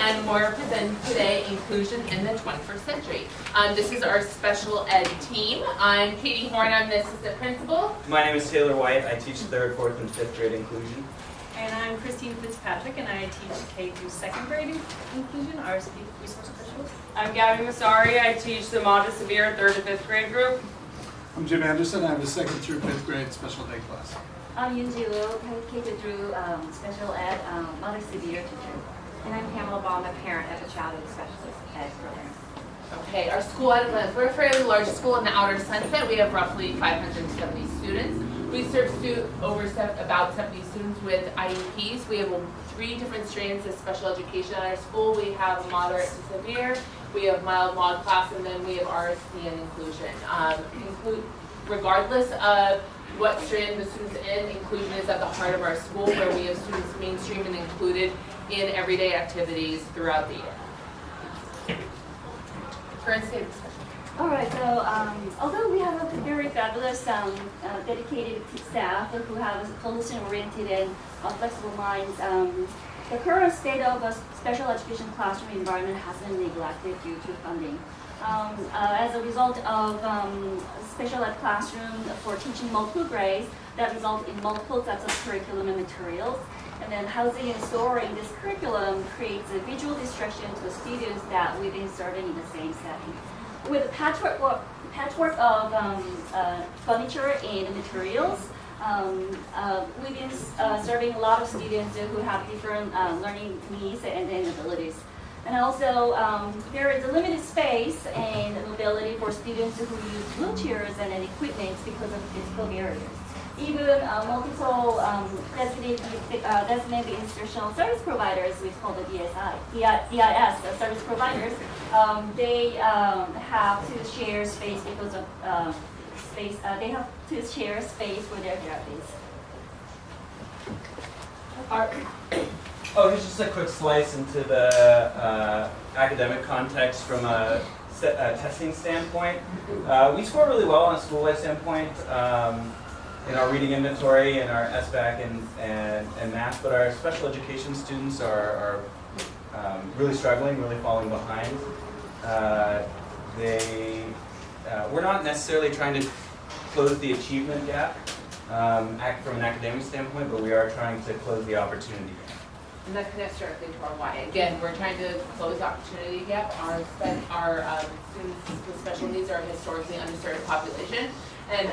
and more represent today inclusion in the 21st century. This is our special ed team. I'm Katie Horn, I'm the assistant principal. My name is Taylor White. I teach 3rd, 4th, and 5th grade inclusion. And I'm Christine Fitzpatrick, and I teach K through 2nd grade inclusion, our resource officials. I'm Gabby Massari. I teach the moderate severe 3rd to 5th grade group. I'm Jim Anderson. I have a 2nd through 5th grade special ed class. I'm Yunji Liu, K through special ed, mother severe teacher. And I'm Pamela Baum, a parent at the Child and Specialist Ed program. Okay, our school at a glance. We're a fairly large school in the outer Sunset. We have roughly 570 students. We serve about 70 students with IEPs. We have 3 different strands of special education at our school. We have moderate to severe, we have mild mod class, and then we have RSD and inclusion. Regardless of what strand the students in, inclusion is at the heart of our school, where we have students mainstream and included in everyday activities throughout the year. Current state of discussion. All right, so although we have a very fabulous, dedicated staff who have solution-oriented and flexible minds, the current state of a special education classroom environment has been neglected due to funding. As a result of special ed classroom for teaching multiple grades, that result in multiple sets of curriculum and materials. And then housing and storing this curriculum creates a visual distraction to the students that we've inserted in the same setting. With a patchwork of furniture and materials, we've been serving a lot of students who have different learning needs and abilities. And also, there is a limited space and mobility for students who use wheelchairs and equipment because of physical barriers. Even multiple designated institutional service providers, we call the DIS, the service providers, they have to share space because of they have to share space for their therapies. Oh, here's just a quick slice into the academic context from a testing standpoint. We score really well on a school-wide standpoint in our reading inventory and our SBAC and math, but our special education students are really struggling, really falling behind. We're not necessarily trying to close the achievement gap from an academic standpoint, but we are trying to close the opportunity gap. And that connects directly to our why. Again, we're trying to close the opportunity gap. Our students with special needs are a historically underserved population, and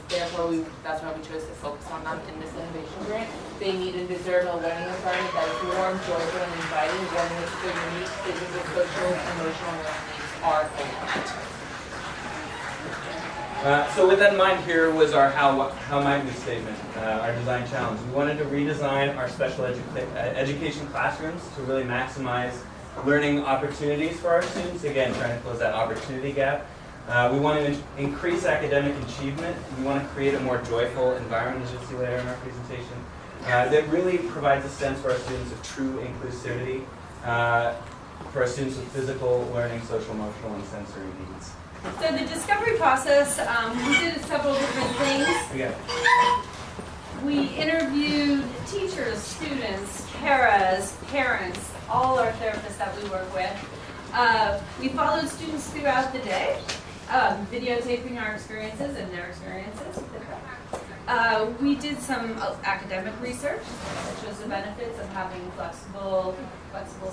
therefore that's why we chose to focus on them in this innovation grant. They need and deserve a learning environment that is warm, joyful, and inviting, one in which their unique physical, social, and emotional needs are fulfilled. So with that in mind, here was our how might we statement, our design challenge. We wanted to redesign our special education classrooms to really maximize learning opportunities for our students. Again, trying to close that opportunity gap. We want to increase academic achievement. We want to create a more joyful environment, as you'll see later in our presentation, that really provides a sense for our students of true inclusivity, for our students with physical, learning, social, emotional, and sensory needs. So the discovery process, we did several different things. Yeah. We interviewed teachers, students, paras, parents, all our therapists that we work with. We followed students throughout the day, videotaping our experiences and their experiences. We did some academic research that shows the benefits of having flexible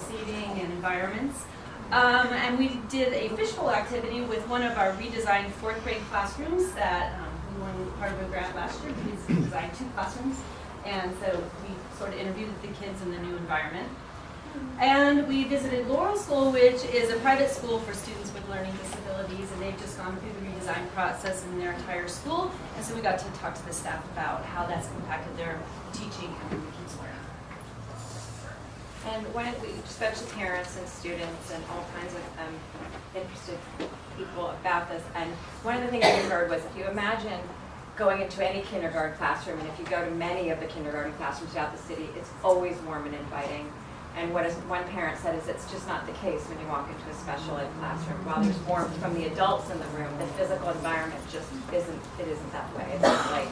seating and environments. And we did a fishbowl activity with one of our redesigned 4th grade classrooms that we won part of a grant last year. We designed 2 classrooms, and so we sort of interviewed the kids in the new environment. And we visited Laurel School, which is a private school for students with learning disabilities, and they've just gone through the redesign process in their entire school. And so we got to talk to the staff about how that's impacted their teaching and the kids' learning. And we spoke to parents and students and all kinds of interested people about this. And one of the things we heard was, if you imagine going into any kindergarten classroom, and if you go to many of the kindergarten classrooms throughout the city, it's always warm and inviting. And what one parent said is, it's just not the case when you walk into a special ed classroom. While there's warmth from the adults in the room, the physical environment just isn't that way. It's not like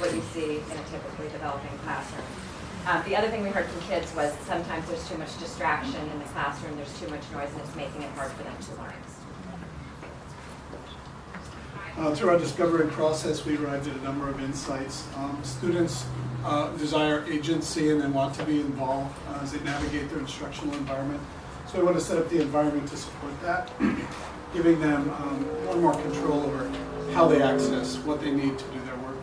what you see in a typically developing classroom. The other thing we heard from kids was sometimes there's too much distraction in the classroom, there's too much noise, and it's making it hard for them to learn. Through our discovery process, we arrived at a number of insights. Students desire agency and they want to be involved as they navigate their instructional environment. So we want to set up the environment to support that, giving them more and more control over how they access what they need to do their work.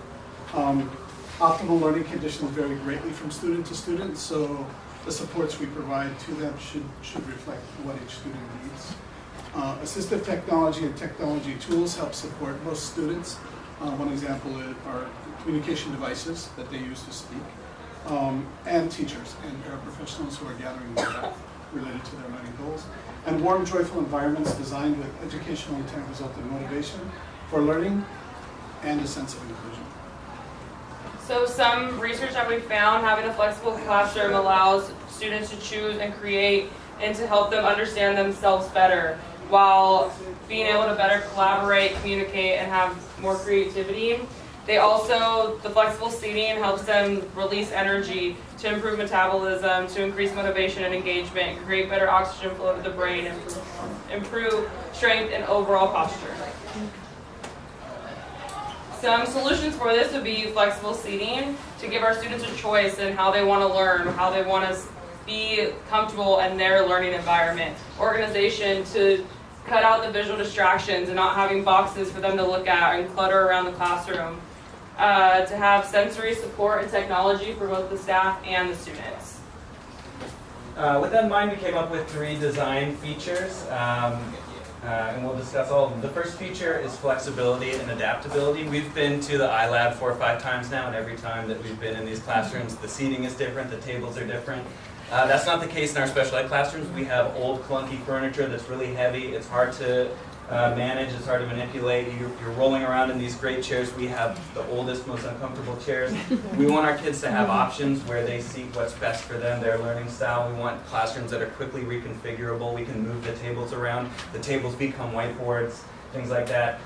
Optimal learning conditions vary greatly from student to student, so the supports we provide to them should reflect what each student needs. Assistive technology and technology tools help support most students. One example are communication devices that they use to speak, and teachers and paraprofessionals who are gathering data related to their learning goals. And warm, joyful environments designed with educational intent result in motivation for learning and a sense of inclusion. So some research that we found, having a flexible classroom allows students to choose and create and to help them understand themselves better, while being able to better collaborate, communicate, and have more creativity. The flexible seating helps them release energy to improve metabolism, to increase motivation and engagement, create better oxygen flow to the brain, and improve strength and overall posture. Some solutions for this would be flexible seating to give our students a choice in how they want to learn, how they want to be comfortable in their learning environment. Organization to cut out the visual distractions and not having boxes for them to look at and clutter around the classroom. To have sensory support and technology for both the staff and the students. With that in mind, we came up with 3 design features, and we'll discuss all of them. The first feature is flexibility and adaptability. We've been to the iLab 4 or 5 times now, and every time that we've been in these classrooms, the seating is different, the tables are different. That's not the case in our special ed classrooms. We have old, clunky furniture that's really heavy. It's hard to manage, it's hard to manipulate. You're rolling around in these great chairs. We have the oldest, most uncomfortable chairs. We want our kids to have options where they seek what's best for them, their learning style. We want classrooms that are quickly reconfigurable. We can move the tables around. The tables become whiteboards, things like that.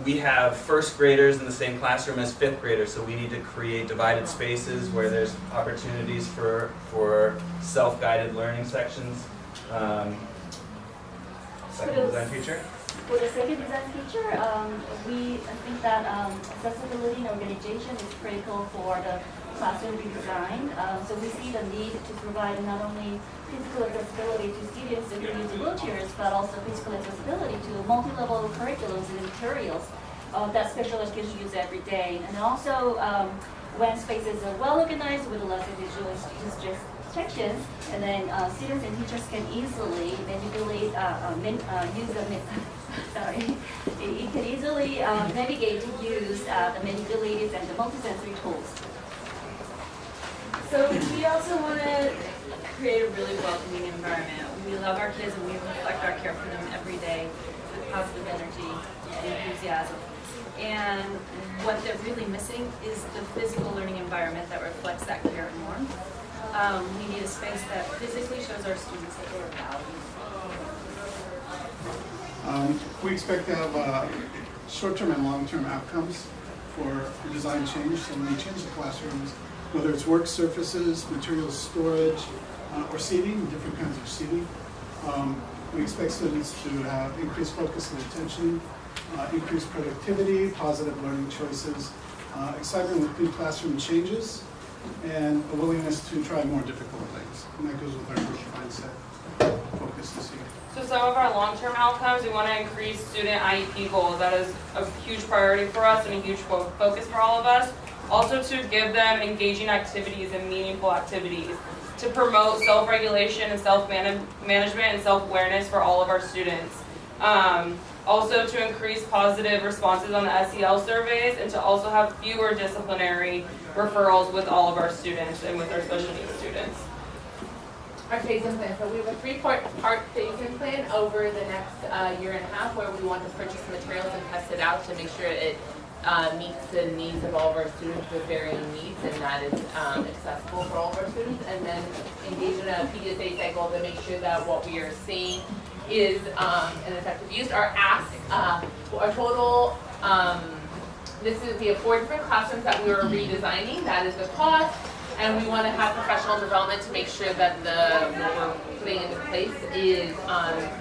We have first graders in the same classroom as 5th graders, so we need to create divided spaces where there's opportunities for self-guided learning sections. Second design feature. For the second design feature, we think that accessibility and organization is critical for the classroom redesign. So we see the need to provide not only physical accessibility to students who use wheelchairs, but also physical accessibility to multi-level curriculums and materials that special education use every day. And also, when spaces are well organized with less visual distractions, and then students and teachers can easily manipulate, it can easily navigate to use the manipulated and the multisensory tools. So we also want to create a really welcoming environment. We love our kids and we reflect our care for them every day with positive energy and enthusiasm. And what they're really missing is the physical learning environment that reflects that care and warmth. We need a space that physically shows our students that they are valued. We expect to have short-term and long-term outcomes for design change. So when we change the classrooms, whether it's work surfaces, materials storage, or seating, different kinds of seating, we expect students to have increased focus and attention, increased productivity, positive learning choices, excitement with new classroom changes, and a willingness to try more difficult things. And that goes with our group mindset focus this year. So some of our long-term outcomes, we want to increase student IEP goals. That is a huge priority for us and a huge focus for all of us. Also to give them engaging activities and meaningful activities. To promote self-regulation and self-management and self-awareness for all of our students. Also to increase positive responses on the SEL surveys and to also have fewer disciplinary referrals with all of our students and with our special needs students. Our phase-in plan. So we have a 3-part phase-in plan over the next year and a half where we want to purchase materials and test it out to make sure it meets the needs of all of our students with varying needs and that is accessible for all of our students. And then engage in a PDSA cycle to make sure that what we are seeing is an effective use. Our ask, our total, we have 4 different classrooms that we are redesigning. That is the cost. And we want to have professional development to make sure that what we're putting into place is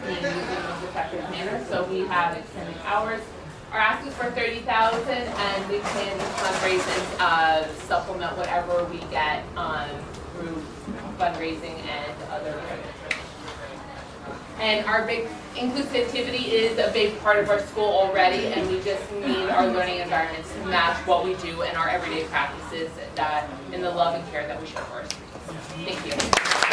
being used in the most effective manner. So we have extended hours. Our ask is for $30,000, and we plan to fundraise and supplement whatever we get through fundraising and other revenue. And our big inclusivity is a big part of our school already, and we just need our learning environments to match what we do and our everyday practices that in the love and care that we show for our students. Thank you.